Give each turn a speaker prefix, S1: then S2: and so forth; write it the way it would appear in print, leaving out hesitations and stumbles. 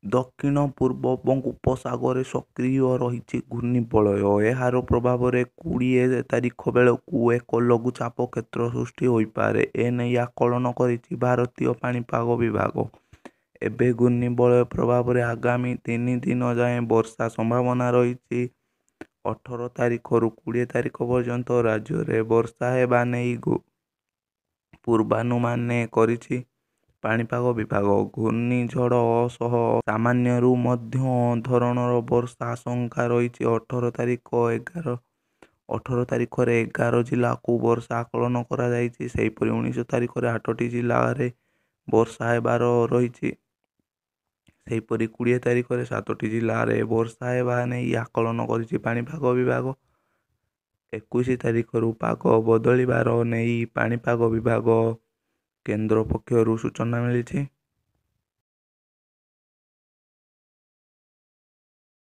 S1: ଦକ୍ଷିଣ ପୂର୍ବ ବଙ୍ଗୋପସାଗରରେ ସକ୍ରିୟ ରହିଛି ଘୂର୍ଣ୍ଣିବଳୟ। ଏହାର ପ୍ରଭାବରେ 20 ତାରିଖ ବେଳକୁ ଏକ ଲଘୁଚାପ କ୍ଷେତ୍ର ସୃଷ୍ଟି ହୋଇପାରେ। ଏନେଇ ଆକଳନ କରିଛି ଭାରତୀୟ ପାଣିପାଗ ବିଭାଗ। ଏବେ ଘୂର୍ଣ୍ଣିବଳୟ ପ୍ରଭାବରେ ଆଗାମୀ 3 ଦିନ ଯାଏଁ ବର୍ଷା ସମ୍ଭାବନା ରହିଛି। 18 ତାରିଖରୁ 20 ତାରିଖ ପର୍ଯ୍ୟନ୍ତ ରାଜ୍ୟରେ ବର୍ଷା ହେବା ନେଇ ପୂର୍ବାନୁମାନ କରିଛି ପାଣିପାଗ ବିଭାଗ। ଘୂର୍ଣ୍ଣିଝଡ଼ ସହ ସାମାନ୍ୟରୁ ମଧ୍ୟମ ଧରଣର ବର୍ଷା ଆଶଙ୍କା ରହିଛି। 18 ତାରିଖରେ 11 ଜିଲ୍ଲାକୁ ବର୍ଷା ଆକଳନ କରାଯାଇଛି। ସେହିପରି 19 ତାରିଖରେ 8ଟି ଜିଲ୍ଲାରେ ବର୍ଷା ହେବାର ରହିଛି। ସେହିପରି 20 ତାରିଖରେ 7ଟି ଜିଲ୍ଲାରେ ବର୍ଷା ହେବା ନେଇ ଆକଳନ କରିଛି ପାଣିପାଗ ବିଭାଗ। 21 ତାରିଖରୁ ପାଗ ବଦଳିବାର ନେଇ ପାଣିପାଗ ବିଭାଗ କେନ୍ଦ୍ର ପକ୍ଷରୁ ସୂଚନା ମିଳିଛି।